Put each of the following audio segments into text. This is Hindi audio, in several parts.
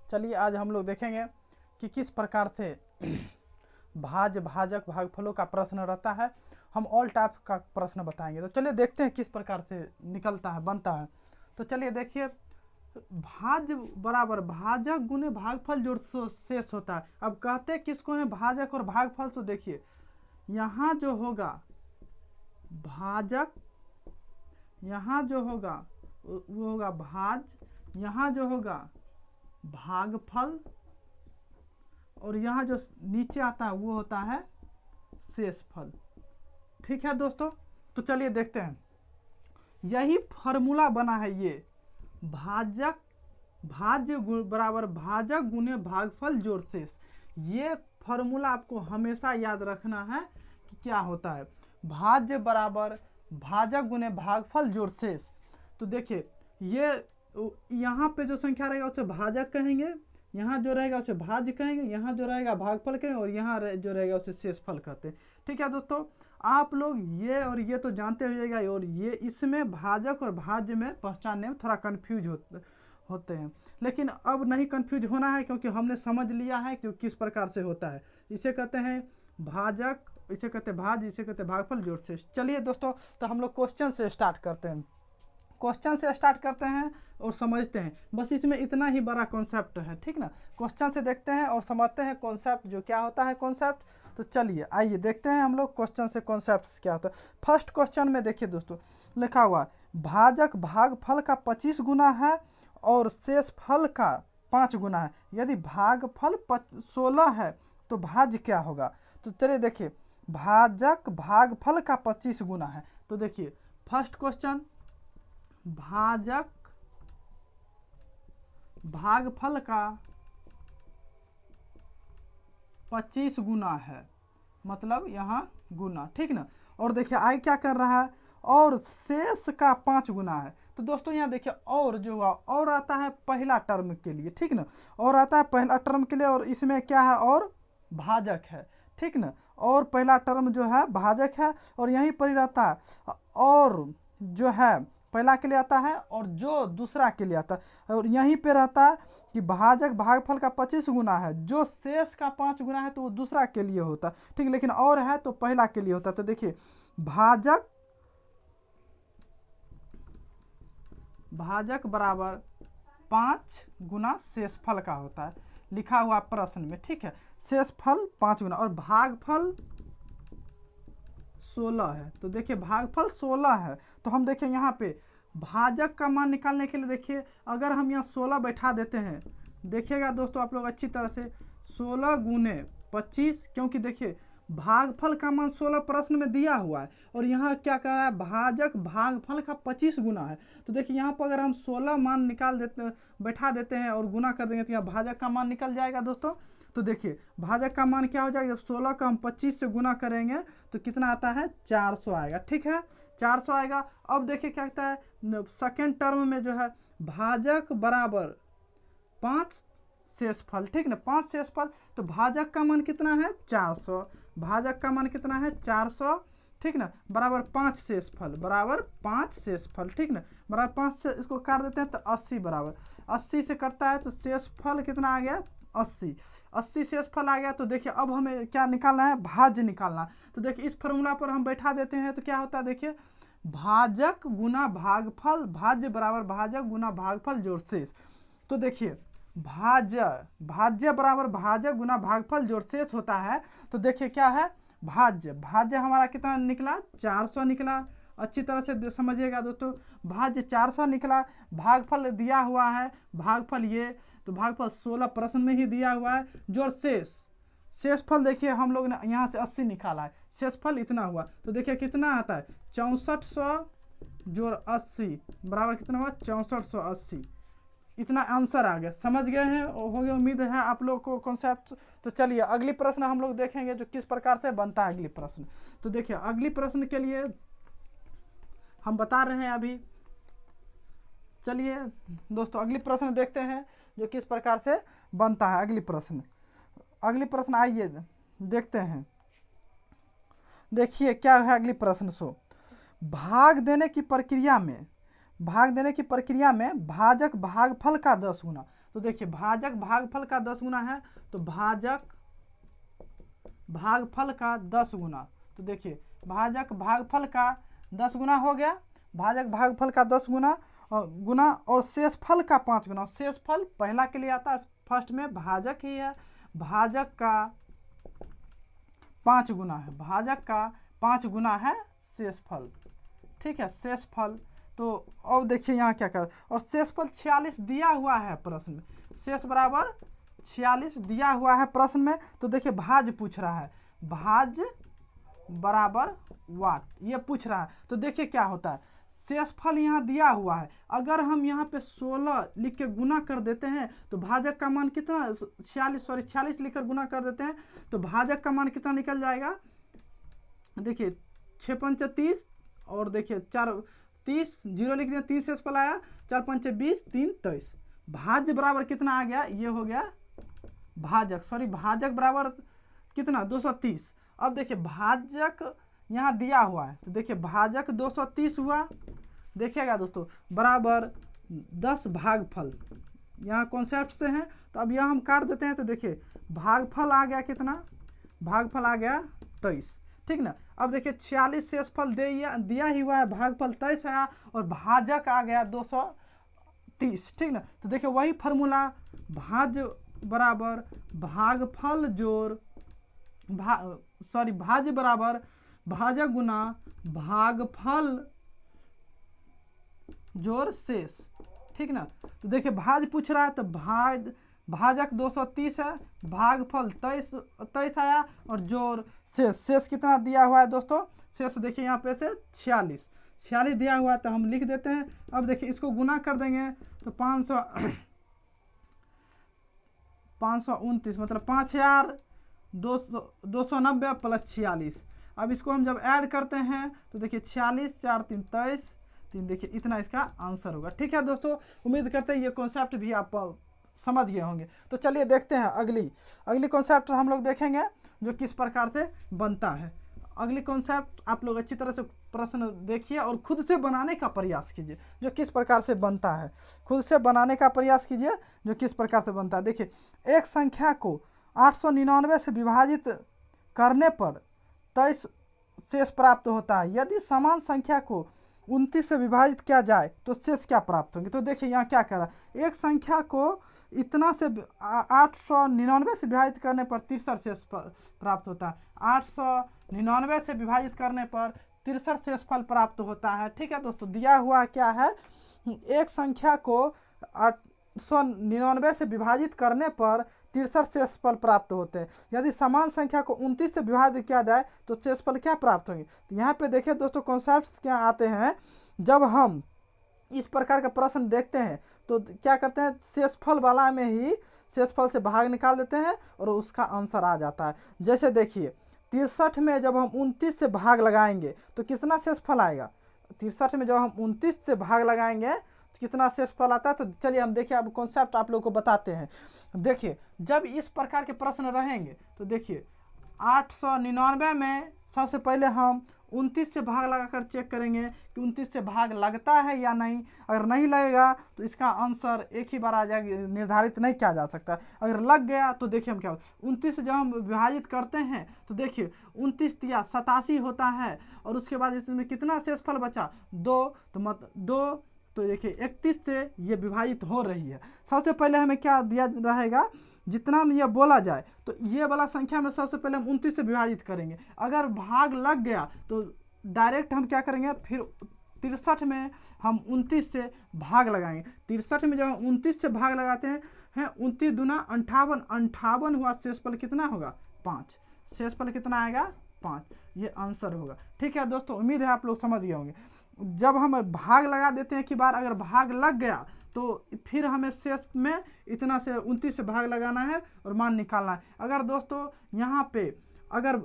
चलिए आज हम लोग देखेंगे कि किस प्रकार से भाजक भागफलों का प्रश्न रहता है। हम ऑल टाइप का प्रश्न बताएंगे। तो चलिए देखते हैं किस प्रकार से निकलता है, बनता है। तो चलिए देखिए, भाज बराबर भाजक गुने भागफल जोड़ शेष होता है। अब कहते किसको है, भाजक और भागफल। तो देखिए यहाँ जो होगा भाजक, यहाँ जो होगा वो होगा भाज, यहाँ जो होगा भागफल, और यहाँ जो नीचे आता है वो होता है शेषफल। ठीक है दोस्तों, तो चलिए देखते हैं। यही फॉर्मूला बना है, ये भाज्य बराबर भाजक गुने भागफल जोड़ शेष। ये फॉर्मूला आपको हमेशा याद रखना है कि क्या होता है, भाज्य बराबर भाजक गुने भागफल जोड़ शेष। तो देखिए ये यहाँ पे जो संख्या रहेगा उसे भाजक कहेंगे, यहाँ जो रहेगा उसे भाज्य कहेंगे, यहाँ जो रहेगा भागफल कहेंगे, और यहाँ जो रहेगा उसे शेषफल कहते हैं। ठीक है दोस्तों, आप लोग ये और ये तो जानते होइएगा, और ये इसमें भाजक और भाज्य में पहचानने में थोड़ा कन्फ्यूज होते हैं, लेकिन अब नहीं कन्फ्यूज होना है, क्योंकि हमने समझ लिया है कि किस प्रकार से होता है। इसे कहते हैं भाजक, इसे कहते हैं भाज्य, इसे कहते हैं भागफल जोड़ शेष। चलिए दोस्तों, तो हम लोग क्वेश्चन से स्टार्ट करते हैं। क्वेश्चन से स्टार्ट करते हैं और समझते हैं, बस इसमें इतना ही बड़ा कॉन्सेप्ट है। ठीक ना, क्वेश्चन से देखते हैं और समझते हैं कॉन्सेप्ट जो क्या होता है कॉन्सेप्ट। तो चलिए आइए देखते हैं हम लोग क्वेश्चन से कॉन्सेप्ट क्या होता है। फर्स्ट क्वेश्चन में देखिए दोस्तों, लिखा हुआ भाजक भागफल का 25 गुना है और शेषफल का 5 गुना है। यदि भागफल 16 है तो भाज्य क्या होगा। तो चलिए देखिए, भाजक भागफल का 25 गुना है। तो देखिए फर्स्ट क्वेश्चन, भाजक भागफल का 25 गुना है, मतलब यहाँ गुना। ठीक ना, और देखिए आई क्या कर रहा है, और शेष का 5 गुना है। तो दोस्तों यहाँ देखिए, और जो हुआ और आता है पहला टर्म के लिए। ठीक ना, और आता है पहला टर्म के लिए, और इसमें क्या है, और भाजक है। ठीक ना, और पहला टर्म जो है भाजक है, और यहीं पर ही रहता है, और जो है पहला के लिए आता है और जो दूसरा के लिए आता है, और यहीं पे रहता है कि भाजक भागफल का 25 गुना है, जो शेष का 5 गुना है तो वो दूसरा के लिए होता है। ठीक, लेकिन और है तो पहला के लिए होता है। तो देखिए भाजक बराबर 5 गुना शेषफल का होता है, लिखा हुआ प्रश्न में। ठीक है, शेषफल 5 गुना, और भागफल 16 है। तो देखिए भागफल 16 है, तो हम देखें यहाँ पे भाजक का मान निकालने के लिए देखिए, अगर हम यहाँ 16 बैठा देते हैं, देखिएगा दोस्तों आप लोग अच्छी तरह से, 16 गुने 25, क्योंकि देखिए भागफल का मान 16 प्रश्न में दिया हुआ है, और यहाँ क्या कर रहा है, भाजक भागफल का 25 गुना है। तो देखिए यहाँ पर अगर हम 16 मान निकाल देते, बैठा देते हैं और गुना कर देंगे, तो यहाँ भाजक का मान निकल जाएगा दोस्तों। तो देखिए भाजक का मान क्या हो जाएगा, जब 16 का हम 25 से गुना करेंगे तो कितना आता है, 400 आएगा। ठीक है, 400 आएगा। अब देखिए क्या कहता है, सेकेंड टर्म में जो है भाजक बराबर 5 शेषफल। ठीक ना, 5 शेषफल, तो भाजक का मान कितना है, 400। भाजक का मान कितना है, 400। ठीक ना, बराबर 5 शेषफल, बराबर 5 शेषफल। ठीक ना, बराबर 5 से इसको काट देते हैं तो 80, बराबर 80 से कटता है तो शेषफल कितना आ गया, 80 शेषफल आ गया। तो देखिए अब हमें क्या निकालना है, भाज्य निकालना। तो देखिए इस फॉर्मूला पर हम बैठा देते हैं तो क्या होता है, देखिए भाजक गुना भागफल, भाज्य बराबर भाजक गुना भागफल जोड़ शेष। तो देखिए भाज्य बराबर भाजक गुना भागफल जोड़ शेष होता है। तो देखिए क्या है, भाज्य हमारा कितना निकला, 400 निकला। अच्छी तरह से समझिएगा दोस्तों, भाज्य 400 निकला। भागफल दिया हुआ है, भागफल ये, तो भागफल 16 प्रश्न में ही दिया हुआ है। जोड़ शेषफल देखिए हम लोग ने यहाँ से 80 निकाला है, शेषफल इतना हुआ। तो देखिए कितना आता है, 6400 जोड़ 80 बराबर कितना हुआ, 6480। इतना आंसर आ गया। समझ गए हैं, हो गया, उम्मीद है आप लोग को कॉन्सेप्ट। तो चलिए अगली प्रश्न हम लोग देखेंगे जो किस प्रकार से बनता है अगली प्रश्न। तो देखिए अगली प्रश्न के लिए हम बता रहे हैं अभी। चलिए दोस्तों अगली प्रश्न देखते हैं जो किस प्रकार से बनता है अगली प्रश्न आइए देखते हैं। देखिए क्या है अगली प्रश्न, भाग देने की प्रक्रिया में भाजक भागफल का 10 गुना। तो देखिए भाजक भागफल का 10 गुना है, तो भाजक भागफल का 10 गुना, तो देखिए भाजक भागफल का 10 गुना हो गया, भाजक भागफल का 10 गुना और शेषफल का 5 गुना। शेषफल पहला के लिए आता है, फर्स्ट में भाजक ही है, भाजक का 5 गुना है, भाजक का 5 गुना है शेषफल। ठीक है, शेषफल। तो अब देखिए यहाँ क्या कर, और शेषफल 46 दिया हुआ है प्रश्न में, शेष बराबर 46 दिया हुआ है प्रश्न में। तो देखिए भाज पूछ रहा है, भाज बराबर वाट ये पूछ रहा है। तो देखिए क्या होता है, शेषफल यहाँ दिया हुआ है, अगर हम यहाँ पे 16 लिख के गुना कर देते हैं तो भाजक का मान कितना, 46 लिखकर गुना कर देते हैं तो भाजक का मान कितना निकल जाएगा। देखिए 6 पंच 30 और देखिए 4 30 जीरो लिख दिया, 30 शेषफल आया, 4 पंच 20 3 23। भाज्य बराबर कितना आ गया, ये हो गया भाजक, भाजक बराबर कितना 230। अब देखिए भाजक यहाँ दिया हुआ है, तो देखिए भाजक 230 हुआ, देखिएगा दोस्तों बराबर 10 भागफल, यहाँ कॉन्सेप्ट से हैं। तो अब यहाँ हम काट देते हैं, तो देखिए भागफल आ गया कितना, भागफल आ गया 23, ठीक ना। अब देखिए 46 शेषफल दिया ही हुआ है, भागफल 23 आया और भाजक आ गया 230, ठीक ना। तो देखिए वही फार्मूला, भाज बराबर भागफल जोड़ भाज बराबर भाजक गुना भागफल जोड़ शेष, ठीक ना। तो देखिए भाज पूछ रहा है, तो भाजक 230 है, भागफल 23 आया और जोड़ शेष कितना दिया हुआ है दोस्तों, शेष देखिए यहाँ पे से 46 दिया हुआ है, तो हम लिख देते हैं। अब देखिए इसको गुना कर देंगे तो 529 मतलब 5290 प्लस 46। अब इसको हम जब ऐड करते हैं तो देखिए 46 4 3 23, देखिए इतना इसका आंसर होगा। ठीक है दोस्तों, उम्मीद करते हैं ये कॉन्सेप्ट भी आप समझ गए होंगे। तो चलिए देखते हैं अगली कॉन्सेप्ट हम लोग देखेंगे जो किस प्रकार से बनता है। अगली कॉन्सेप्ट आप लोग अच्छी तरह से प्रश्न देखिए और खुद से बनाने का प्रयास कीजिए जो किस प्रकार से बनता है, खुद से बनाने का प्रयास कीजिए जो किस प्रकार से बनता है। देखिए एक संख्या को 899 से विभाजित करने पर 23 शेष प्राप्त होता है। यदि समान संख्या को 29 से विभाजित किया जाए तो शेष क्या प्राप्त होंगे। तो देखिए यहाँ क्या कह रहा है, एक संख्या को इतना से 899 से विभाजित करने पर 63 शेष प्राप्त होता है। 899 से विभाजित करने पर 63 शेषफल प्राप्त होता है। ठीक है दोस्तों, दिया हुआ क्या है, एक संख्या को 899 से विभाजित करने पर 63 शेषफल प्राप्त होते हैं। यदि समान संख्या को 29 से विभाजित किया जाए तो शेषफल क्या प्राप्त होंगे। तो यहाँ पे देखिए दोस्तों कॉन्सेप्ट क्या आते हैं, जब हम इस प्रकार का प्रश्न देखते हैं तो क्या करते हैं, शेषफल वाला में ही शेषफल से भाग निकाल देते हैं और उसका आंसर आ जाता है। जैसे देखिए 63 में जब हम 29 से भाग लगाएंगे तो कितना शेषफल आएगा। 63 में जब हम 29 से भाग लगाएंगे तो कितना शेषफल आता है। तो चलिए हम देखिए, अब कॉन्सेप्ट आप लोग को बताते हैं। देखिए जब इस प्रकार के प्रश्न रहेंगे तो देखिए 899 में सबसे पहले हम 29 से भाग लगाकर चेक करेंगे कि 29 से भाग लगता है या नहीं। अगर नहीं लगेगा तो इसका आंसर एक ही बार आ जाएगा, निर्धारित नहीं किया जा सकता। अगर लग गया तो देखिए हम क्या 29 से जब हम विभाजित करते हैं तो देखिए 29 या 87 होता है और उसके बाद इसमें कितना शेषफल बचा 2, तो 2 तो देखिए 31 से ये विभाजित हो रही है। सबसे पहले हमें क्या दिया रहेगा, जितना में यह बोला जाए तो ये वाला संख्या में सबसे पहले हम 29 से विभाजित करेंगे। अगर भाग लग गया तो डायरेक्ट हम क्या करेंगे, फिर 63 में हम 29 से भाग लगाएंगे। 63 में जब हम 29 से भाग लगाते हैं 29 दूना 58 हुआ, शेषफल कितना होगा 5, शेषफल कितना आएगा 5, ये आंसर होगा। ठीक है दोस्तों, उम्मीद है आप लोग समझ गए होंगे। जब हम भाग लगा देते हैं कि बार अगर भाग लग गया तो फिर हमें शेष में इतना से 29 से भाग लगाना है और मान निकालना है। अगर दोस्तों यहाँ पे अगर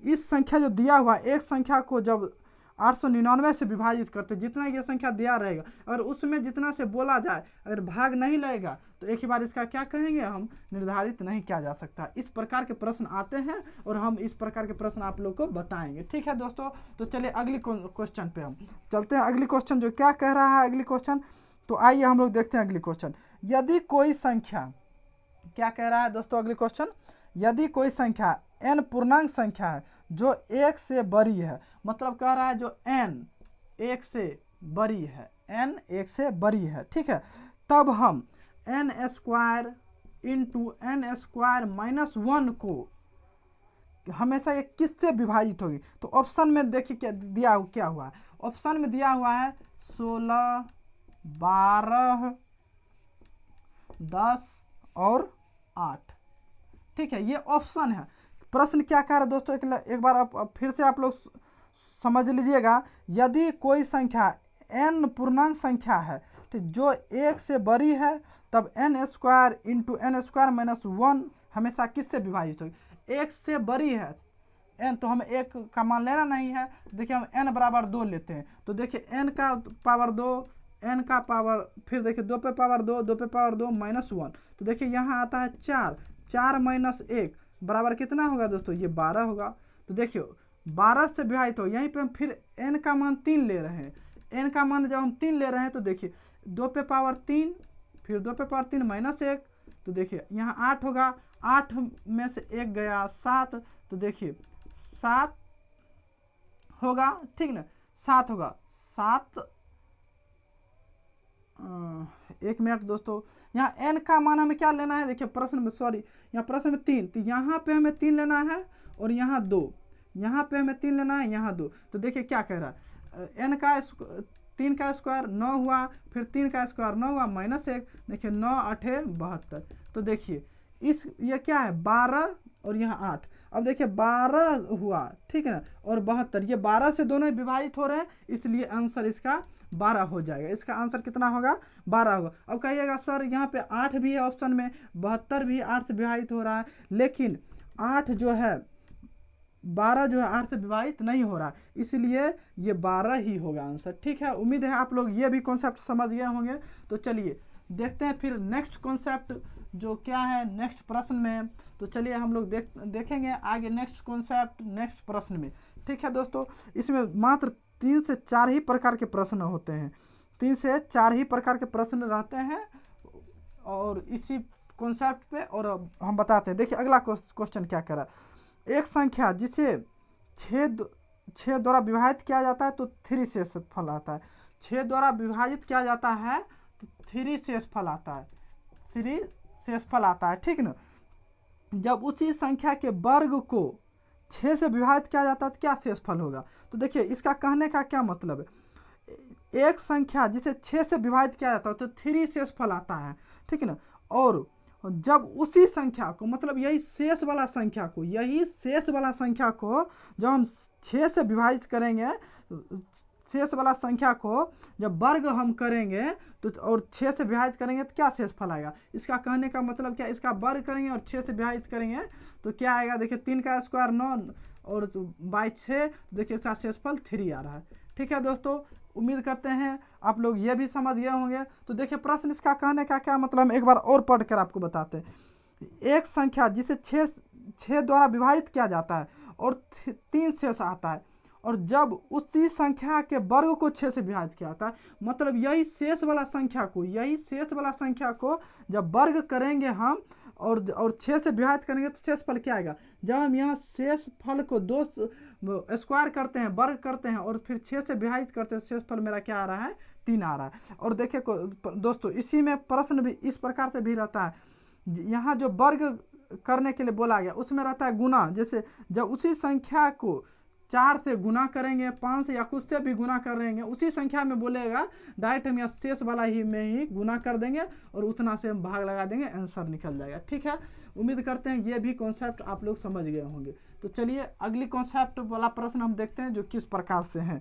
इस संख्या जो दिया हुआ एक संख्या को जब 899 से विभाजित करते, जितना ये संख्या दिया रहेगा अगर उसमें जितना से बोला जाए अगर भाग नहीं लगेगा तो एक ही बार इसका क्या कहेंगे, हम निर्धारित नहीं किया जा सकता। इस प्रकार के प्रश्न आते हैं और हम इस प्रकार के प्रश्न आप लोग को बताएंगे। ठीक है दोस्तों, तो चलिए अगली क्वेश्चन पे हम चलते हैं। अगली क्वेश्चन जो क्या कह रहा है, अगली क्वेश्चन तो आइए हम लोग देखते हैं अगली क्वेश्चन। यदि कोई संख्या, क्या कह रहा है दोस्तों अगली क्वेश्चन, यदि कोई संख्या n पूर्णांक संख्या है जो 1 से बड़ी है, मतलब कह रहा है जो n 1 से बड़ी है, n 1 से बड़ी है, ठीक है, तब हम n square into n square minus 1 को हमेशा ये किससे विभाजित होगी। तो ऑप्शन में देखिए क्या दिया, क्या हुआ है, ऑप्शन में दिया हुआ है 16, 12, 10 और 8, ठीक है, ये ऑप्शन है। प्रश्न क्या कह रहा है दोस्तों, एक बार आप फिर से आप लोग समझ लीजिएगा। यदि कोई संख्या n पूर्णांक संख्या है तो जो 1 से बड़ी है, तब n square into n square minus 1 हमेशा किससे विभाजित होगी, 1 से बड़ी है n, तो हमें 1 का मान लेना नहीं है। देखिए हम n बराबर 2 लेते हैं, तो देखिए n का पावर 2, n का पावर, फिर देखिए 2 पे पावर 2, 2 पे पावर 2 माइनस 1, तो देखिए यहाँ आता है 4, 4 माइनस 1 बराबर कितना होगा दोस्तों, ये 12 होगा। तो देखिए 12 से विभाजित हो, यहीं पे हम फिर n का मान 3 ले रहे हैं, n का मान जब हम 3 ले रहे हैं तो देखिए 2 पे पावर 3, फिर 2 पे पावर 3 माइनस 1, तो देखिए यहाँ 8 होगा, 8 में से 1 गया 7, तो देखिए 7 होगा, ठीक ना, 7 होगा, 7, 1 मिनट दोस्तों, यहाँ n का मान हमें क्या लेना है, देखिए प्रश्न में, सॉरी यहाँ प्रश्न में 3, तो यहाँ पे हमें 3 लेना है और यहाँ 2, यहाँ पे हमें 3 लेना है, यहाँ 2, तो देखिए क्या कह रहा है, n का 3 का स्क्वायर 9 हुआ, फिर 3 का स्क्वायर 9 हुआ माइनस 1, देखिए 9 8 72, तो देखिए इस ये क्या है 12 और यहाँ 8, अब देखिए 12 हुआ, ठीक है ना, और 72, ये 12 से दोनों विभाजित हो रहे हैं, इसलिए आंसर इसका 12 हो जाएगा। इसका आंसर कितना होगा, 12 होगा। अब कहिएगा सर यहाँ पे 8 भी है ऑप्शन में, 72 भी 8 से विभाजित हो रहा है, लेकिन 8 जो है 12 जो है 8 से विभाजित नहीं हो रहा, इसलिए ये 12 ही होगा आंसर, ठीक है। उम्मीद है आप लोग ये भी कॉन्सेप्ट समझ गए होंगे। तो चलिए देखते हैं फिर नेक्स्ट कॉन्सेप्ट जो क्या है नेक्स्ट प्रश्न में। तो चलिए हम लोग देखेंगे आगे नेक्स्ट कॉन्सेप्ट नेक्स्ट प्रश्न में, ठीक है दोस्तों। इसमें मात्र 3 से 4 ही प्रकार के प्रश्न होते हैं, 3 से 4 ही प्रकार के प्रश्न रहते हैं और इसी कॉन्सेप्ट पे और हम बताते हैं। देखिए अगला क्वेश्चन क्या कह रहा है, एक संख्या जिसे 6 द्वारा विभाजित किया जाता है तो 3 शेषफल आता है। 6 द्वारा विभाजित किया जाता है तो 3 शेषफल आता है, 3 शेषफल आता है, ठीक ना। जब उसी संख्या के वर्ग को 6 से विभाजित किया जाता है तो क्या शेषफल होगा। तो देखिए इसका कहने का क्या मतलब है, एक संख्या जिसे 6 से विभाजित किया जाता है तो 3 शेषफल आता है, ठीक है ना। और जब उसी संख्या को, मतलब यही शेष वाला संख्या को, यही शेष वाला संख्या को जब हम 6 से विभाजित करेंगे, शेष वाला संख्या को जब वर्ग हम करेंगे तो और 6 से विभाजित करेंगे तो क्या शेषफल आएगा। इसका कहने का मतलब क्या, इसका वर्ग करेंगे और 6 से विभाजित करेंगे तो क्या आएगा, देखिए 3 का स्क्वायर 9 और बाई 6, देखिए इसका शेषफल 3 आ रहा है, ठीक है दोस्तों। उम्मीद करते हैं आप लोग ये भी समझ गए होंगे। तो देखिए प्रश्न इसका कहने का क्या मतलब, एक बार और पढ़कर आपको बताते हैं। एक संख्या जिसे 6 द्वारा विभाजित किया जाता है और 3 शेष आता है, और जब उसी संख्या के वर्ग को 6 से विभाजित किया जाता है, मतलब यही शेष वाला संख्या को, यही शेष वाला संख्या को जब वर्ग करेंगे हम और 6 से विभाजित करेंगे तो शेषफल क्या आएगा। जब हम यहाँ शेषफल को 2 स्क्वायर करते हैं, वर्ग करते हैं और फिर 6 से विभाजित करते हैं, शेषफल मेरा क्या आ रहा है, 3 आ रहा है। और देखिए दोस्तों इसी में प्रश्न भी इस प्रकार से भी रहता है, यहाँ जो वर्ग करने के लिए बोला गया उसमें रहता है गुना। जैसे जब उसी संख्या को 4 से गुना करेंगे, 5 से या कुछ से भी गुना करेंगे, उसी संख्या में बोलेगा डायरेक्ट हम यहाँ शेष वाला ही में ही गुना कर देंगे और उतना से हम भाग लगा देंगे, आंसर निकल जाएगा, ठीक है। उम्मीद करते हैं ये भी कॉन्सेप्ट आप लोग समझ गए होंगे। तो चलिए अगली कॉन्सेप्ट वाला प्रश्न हम देखते हैं जो किस प्रकार से है।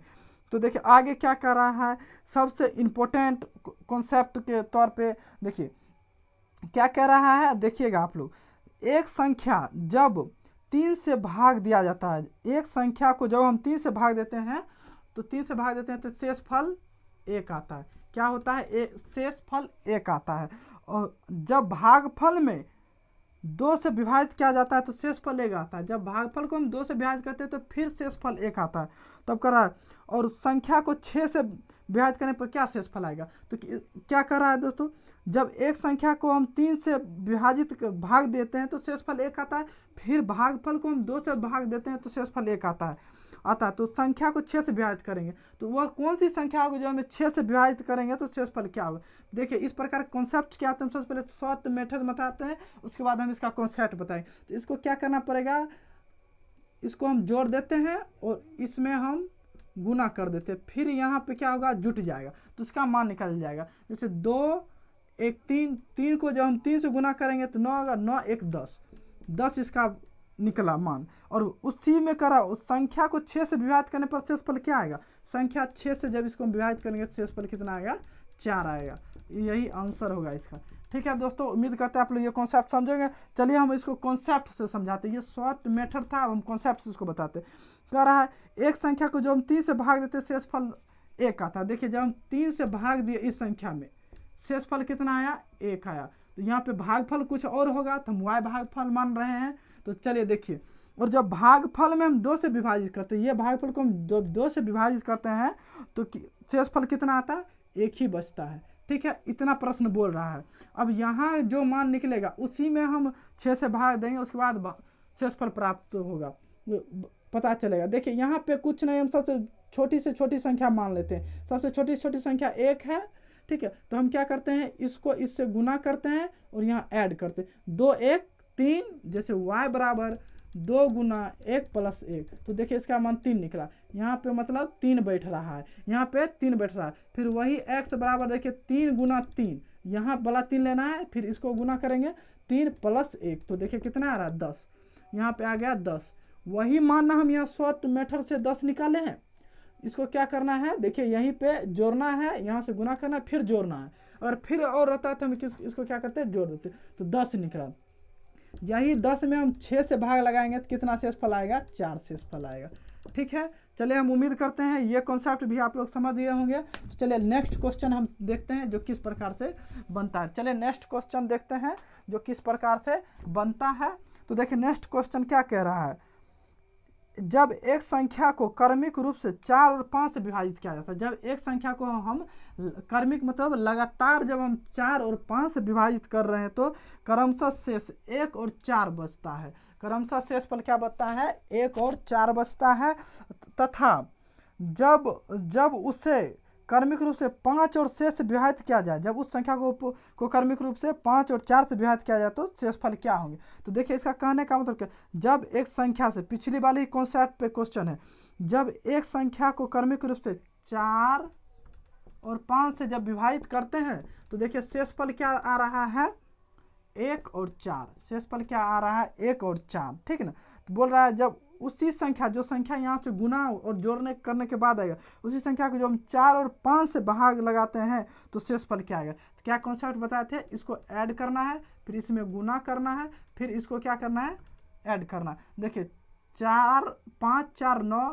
तो देखिए आगे क्या कर रहा है, सबसे इम्पोर्टेंट कॉन्सेप्ट के तौर पे देखिए क्या कह रहा है, देखिएगा आप लोग। एक संख्या जब 3 से भाग दिया जाता है, एक संख्या को जब हम 3 से भाग देते हैं तो 3 से भाग देते हैं तो शेषफल 1 आता है। क्या होता है, शेषफल 1 आता है। और जब भागफल में 2 से विभाजित किया जाता है तो शेषफल 1 आता है। जब भागफल को हम 2 से विभाजित करते हैं तो फिर शेषफल 1 आता है, तब कर रहा है। और संख्या को 6 से विभाजित करने पर क्या शेषफल आएगा। तो क्या कर रहा है दोस्तों, जब एक संख्या को हम 3 से विभाजित भाग देते हैं तो शेषफल 1 आता है, फिर भागफल को हम 2 से भाग देते हैं तो शेषफल 1 आता है। तो संख्या को 6 से विभाजित करेंगे तो वह कौन सी संख्या होगी जो हमें 6 से विभाजित करेंगे तो शेषफल क्या होगा। देखिए इस प्रकार कॉन्सेप्ट क्या होता है, हम सबसे पहले शॉर्ट मेथड बताते हैं, उसके बाद हम इसका कॉन्सेप्ट बताएंगे। तो इसको क्या करना पड़ेगा, इसको हम जोड़ देते हैं और इसमें हम गुना कर देते हैं, फिर यहाँ पे क्या होगा, जुट जाएगा तो उसका मान निकल जाएगा। जैसे 2 1 3, 3 को जब हम 3 से गुना करेंगे तो 9 होगा, 9 1 10 इसका निकला मान। और उसी में करा उस संख्या को 6 से विभाजित करने पर शेषफल क्या आएगा, संख्या 6 से जब इसको हम विभाजित करेंगे तो शेषफल कितना आएगा, 4 आएगा। यही आंसर होगा इसका। ठीक है दोस्तों, उम्मीद करते हैं आप लोग ये कॉन्सेप्ट समझेंगे। चलिए हम इसको कॉन्सेप्ट से समझाते हैं, ये शॉर्ट मेथड था, अब हम कॉन्सेप्ट से इसको बताते हैं। कह रहा है एक संख्या को जब हम 3 से भाग देते हैं शेषफल 1 आता है। देखिए जब हम 3 से भाग दिए इस संख्या में शेषफल कितना आया, 1 आया। तो यहाँ पे भागफल कुछ और होगा तो हम y भागफल मान रहे हैं। तो चलिए देखिए, और जब भागफल में हम 2 से विभाजित करते हैं, ये भागफल को हम 2 से विभाजित करते हैं तो शेषफल कितना आता है, 1 ही बचता है। ठीक है, इतना प्रश्न बोल रहा है। अब यहाँ जो मान निकलेगा उसी में हम 6 से भाग देंगे, उसके बाद शेषफल प्राप्त होगा, पता चलेगा। देखिए यहाँ पे कुछ नहीं, हम सबसे छोटी से छोटी संख्या मान लेते हैं। सबसे छोटी से छोटी संख्या 1 है। ठीक है, तो हम क्या करते हैं, इसको इससे गुना करते हैं और यहाँ ऐड करते हैं, 2 1 3, जैसे y बराबर 2 गुना 1 प्लस 1। तो देखिए इसका मान 3 निकला, यहाँ पे मतलब 3 बैठ रहा है, यहाँ पे 3 बैठ रहा है। फिर वही x बराबर देखिए 3 गुना 3, यहाँ वाला 3 लेना है, फिर इसको गुना करेंगे 3 प्लस 1, तो देखिए कितना आ रहा है, 10। यहाँ पे आ गया 10। वही मानना हम यहाँ शॉर्ट मेथड से 10 निकाले हैं। इसको क्या करना है, देखिए यहीं पे जोड़ना है, यहाँ से गुना करना है, फिर जोड़ना है। और फिर और रहता है तो हम इसको क्या करते हैं, जोड़ देते हैं, तो 10 निकला। यही 10 में हम 6 से भाग लगाएंगे तो कितना शेषफल आएगा, 4 शेषफल आएगा। ठीक है, चलिए हम उम्मीद करते हैं ये कॉन्सेप्ट भी आप लोग समझ गए होंगे। तो चलिए नेक्स्ट क्वेश्चन हम देखते हैं जो किस प्रकार से बनता है। चलिए नेक्स्ट क्वेश्चन देखते हैं जो किस प्रकार से बनता है। तो देखिए नेक्स्ट क्वेश्चन क्या कह रहा है, जब एक संख्या को क्रमिक रूप से 4 और 5 से विभाजित किया जाता है। जब एक संख्या को हम क्रमिक मतलब लगातार जब हम 4 और 5 से विभाजित कर रहे हैं तो क्रमशः शेष 1 और 4 बचता है। क्रमशः शेषफल क्या बचता है, 1 और 4 बचता है। तथा जब उसे क्रमिक रूप से 5 और 6 से विभाजित किया जाए, जब उस संख्या को क्रमिक रूप से 5 और 4 से विभाजित किया जाए तो शेषफल क्या होंगे। तो देखिए इसका कहने का मतलब क्या, जब एक संख्या से, पिछली वाली कॉन्सेप्ट पे क्वेश्चन है, जब एक संख्या को क्रमिक रूप से 4 और 5 से जब विभाजित करते हैं तो देखिए शेषफल क्या आ रहा है, 1 और 4। शेषफल क्या आ रहा है, 1 और 4। ठीक है ना, तो बोल रहा है जब उसी संख्या, जो संख्या यहाँ से गुना और जोड़ने करने के बाद आएगा, उसी संख्या को जो हम 4 और 5 से भाग लगाते हैं तो शेषफल क्या आएगा। तो क्या कॉन्सेप्ट बताए थे, इसको ऐड करना है, फिर इसमें गुना करना है, फिर इसको क्या करना है, ऐड करना है। देखिए 4 5 4 9,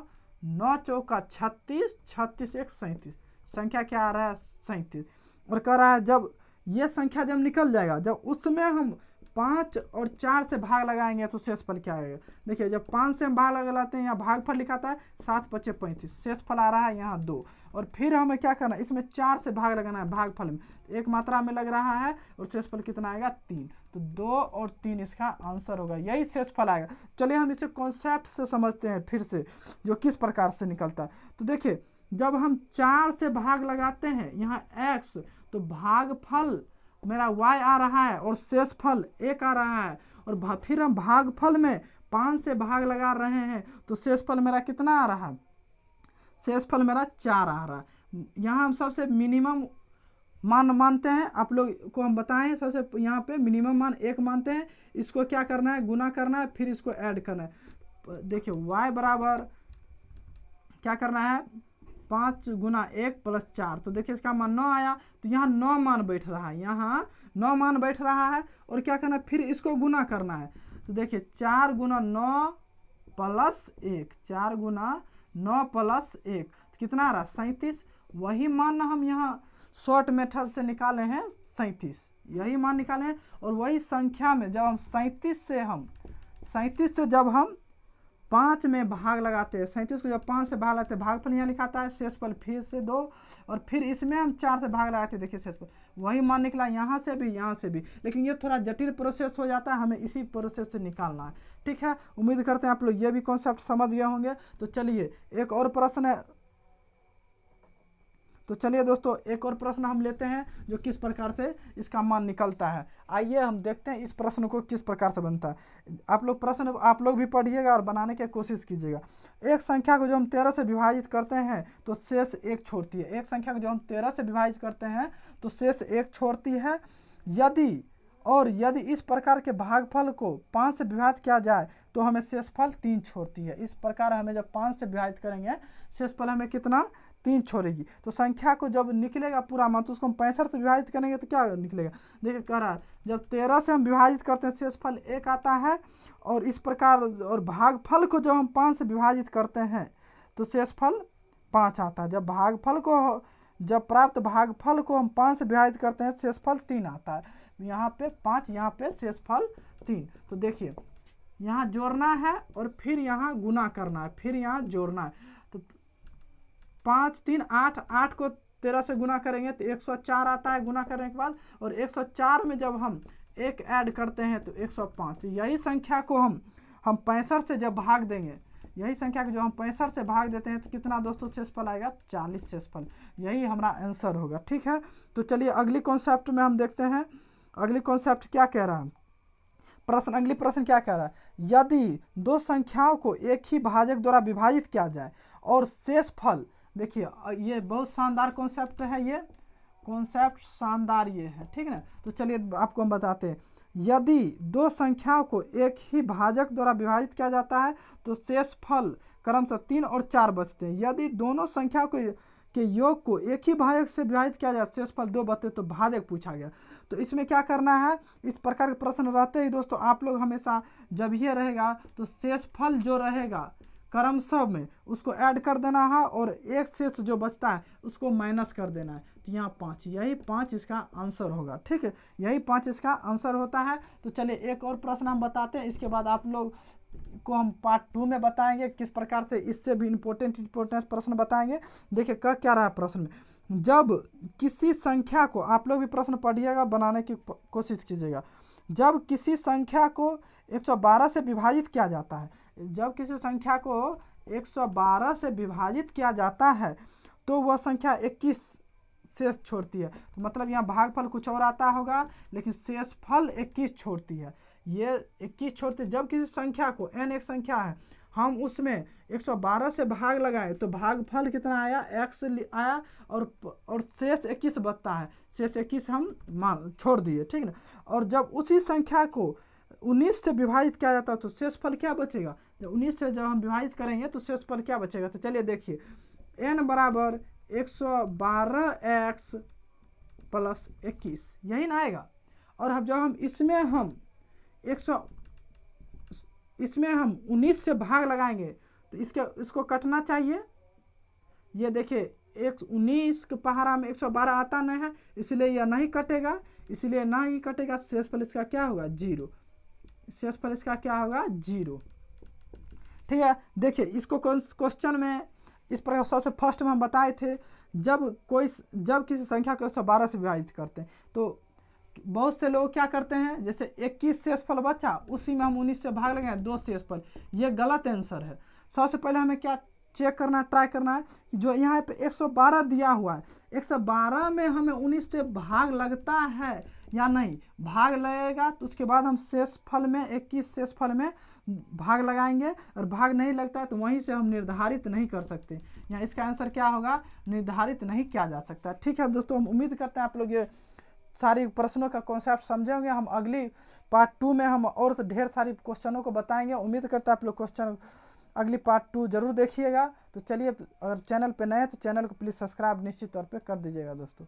9 चौका 36, 36 1 37, संख्या क्या आ रहा है, 37। और कह रहा है जब ये संख्या जब निकल जाएगा, जब उसमें हम 5 और 4 से भाग लगाएंगे तो शेषफल क्या आएगा। देखिए जब 5 से हम भाग लगाते हैं, यहाँ भागफल लिखाता है 7 5 35, शेषफल आ रहा है यहाँ 2। और फिर हमें क्या करना है, इसमें 4 से भाग लगाना है भागफल में, एक मात्रा में लग रहा है, और शेषफल कितना आएगा, 3। तो 2 और 3 इसका आंसर होगा, यही शेषफल आएगा। चलिए हम इसे कॉन्सेप्ट से समझते हैं फिर से, जो किस प्रकार से निकलता है। तो देखिए जब हम 4 से भाग लगाते हैं यहाँ x, तो भागफल मेरा y आ रहा है और शेषफल 1 आ रहा है। और फिर हम भागफल में 5 से भाग लगा रहे हैं तो शेषफल मेरा कितना आ रहा है, शेषफल मेरा 4 आ रहा है। यहाँ हम सबसे मिनिमम मान मानते हैं, आप लोग को हम बताएं, सबसे यहाँ पे मिनिमम मान 1 मानते हैं। इसको क्या करना है, गुना करना है, फिर इसको ऐड करना है। देखिए y बराबर क्या करना है, 5 गुना 1 प्लस 4, तो देखिए इसका मान 9 आया। तो यहाँ 9 मान बैठ रहा है, यहाँ 9 मान बैठ रहा है। और क्या करना है, फिर इसको गुना करना है। तो देखिए 4 गुना 9 प्लस 1, 4 गुना 9 प्लस 1, तो कितना आ रहा है, 37। वही मान हम यहाँ शॉर्ट मेथड से निकाले हैं, 37, यही मान निकाले हैं। और वही संख्या में जब हम 37 से जब हम 5 में भाग लगाते हैं, 37 को जब 5 से भाग लगाते हैं भागफल यहाँ लिखाता है, शेषफल फिर से 2 और फिर इसमें हम 4 से भाग लगाते हैं। देखिए शेषफल वही मान निकला यहाँ से भी यहाँ से भी, लेकिन ये थोड़ा जटिल प्रोसेस हो जाता है, हमें इसी प्रोसेस से निकालना है। ठीक है, उम्मीद करते हैं आप लोग ये भी कॉन्सेप्ट समझ गए होंगे। तो चलिए एक और प्रश्न है, तो चलिए दोस्तों एक और प्रश्न हम लेते हैं जो किस प्रकार से इसका मान निकलता है। आइए हम देखते हैं इस प्रश्न को किस प्रकार से बनता है। आप लोग प्रश्न आप लोग भी पढ़िएगा और बनाने की कोशिश कीजिएगा। एक संख्या को जो हम 13 से विभाजित करते हैं तो शेष 1 छोड़ती है। एक संख्या को जो हम 13 से विभाजित करते हैं तो शेष 1 छोड़ती है। यदि इस प्रकार के भागफल को 5 से विभाजित किया जाए तो हमें शेषफल 3 छोड़ती है। इस प्रकार हमें जब 5 से विभाजित करेंगे शेषफल हमें कितना 3 छोड़ेगी। तो संख्या को जब निकलेगा पूरा मान तो उसको हम 65 से विभाजित करेंगे तो क्या निकलेगा, देखिए कह रहा है जब 13 से हम विभाजित करते हैं शेषफल 1 आता है, और इस प्रकार और भागफल को जब हम 5 से विभाजित करते हैं तो शेषफल 5 आता है। जब प्राप्त भागफल को हम 5 से विभाजित करते हैं शेषफल 3 आता है। यहाँ पे 5, यहाँ पे शेषफल 3। तो देखिए यहाँ जोड़ना है और फिर यहाँ गुना करना है, फिर यहाँ जोड़ना है। तो 5 3 8, 8 को 13 से गुना करेंगे तो 104 आता है गुना करने के बाद, और 104 में जब हम 1 ऐड करते हैं तो 105। यही संख्या को हम 65 से जब भाग देंगे, यही संख्या को जो हम 65 से भाग देते हैं तो कितना दोस्तों शेषफल आएगा, 40 शेषफल। यही हमारा आंसर होगा। ठीक है, तो चलिए अगली कॉन्सेप्ट में हम देखते हैं अगली कॉन्सेप्ट क्या कह रहा है। अगली प्रश्न क्या कह रहा है, यदि 2 संख्याओं को एक ही भाजक द्वारा विभाजित किया जाए और शेषफल, देखिए ये बहुत शानदार कॉन्सेप्ट है, ये कॉन्सेप्ट शानदार ये है। ठीक है ना, तो चलिए आपको हम बताते हैं। यदि 2 संख्याओं को एक ही भाजक द्वारा विभाजित किया जाता है तो शेषफल क्रमशः 3 और 4 बचते हैं। यदि दोनों संख्याओं के योग को एक ही भाजक से विभाजित किया जाए शेषफल 2 बचते तो भाजक पूछा गया। तो इसमें क्या करना है, इस प्रकार के प्रश्न रहते ही दोस्तों आप लोग हमेशा जब ये रहेगा तो शेषफल जो रहेगा क्रमशः में उसको ऐड कर देना है और एक शेष जो बचता है उसको माइनस कर देना है। तो यहाँ 5, यही 5 इसका आंसर होगा। ठीक है, यही 5 इसका आंसर होता है। तो चलिए एक और प्रश्न हम बताते हैं, इसके बाद आप लोग को हम पार्ट 2 में बताएंगे किस प्रकार से इससे भी इम्पोर्टेंट प्रश्न बताएंगे। देखिए क्या रहा है प्रश्न में, जब किसी संख्या को, आप लोग भी प्रश्न पढ़िएगा बनाने की कोशिश कीजिएगा। जब किसी संख्या को 112 से विभाजित किया जाता है, जब किसी संख्या को 112 से विभाजित किया जाता है तो वह संख्या 21 शेष छोड़ती है। तो मतलब यहाँ भागफल कुछ और आता होगा लेकिन शेषफल 21 छोड़ती है। ये 21 छोड़ती है। जब किसी संख्या को, n एक संख्या है, हम उसमें 112 से भाग लगाए तो भागफल कितना आया, x आया और शेष 21 बचता है। शेष 21 हम छोड़ दिए। ठीक है, और जब उसी संख्या को 19 से विभाजित किया जाता है तो शेषफल क्या बचेगा, जब 19 से जब हम विभाजित करेंगे तो शेषफल क्या बचेगा। तो चलिए देखिए n बराबर 112x प्लस 21, यही ना आएगा। और अब जब हम इसमें हम 19 से भाग लगाएंगे तो इसको कटना चाहिए। ये देखिए 19 के पहाड़ा में 112 आता नहीं है, इसलिए यह नहीं कटेगा, इसलिए नहीं कटेगा। शेषफल इसका क्या होगा, 0। शेषफल इसका क्या होगा, 0। ठीक है, देखिए इसको क्वेश्चन में इस प्रकार सबसे फर्स्ट में हम बताए थे, जब किसी संख्या को 112 से विभाजित करते हैं तो बहुत से लोग क्या करते हैं, जैसे 21 शेषफल बचा उसी में हम 19 से भाग लगाए 2 शेषफल। ये गलत आंसर है। सबसे पहले हमें क्या चेक करना, ट्राई करना है कि जो यहाँ पे 112 दिया हुआ है, 112 में हमें 19 से भाग लगता है या नहीं। भाग लगेगा तो उसके बाद हम शेषफल में 21 शेषफल में भाग लगाएंगे, और भाग नहीं लगता है तो वहीं से हम निर्धारित नहीं कर सकते। यहाँ इसका आंसर क्या होगा, निर्धारित नहीं किया जा सकता। ठीक है दोस्तों, हम उम्मीद करते हैं आप लोग ये सारी प्रश्नों का कॉन्सेप्ट समझे होंगे। हम अगली पार्ट 2 में हम और ढेर सारी क्वेश्चनों को बताएंगे। उम्मीद करते हैं आप लोग क्वेश्चन अगली पार्ट 2 जरूर देखिएगा। तो चलिए, अगर चैनल पे नए हैं तो चैनल को प्लीज़ सब्सक्राइब निश्चित तौर पे कर दीजिएगा दोस्तों।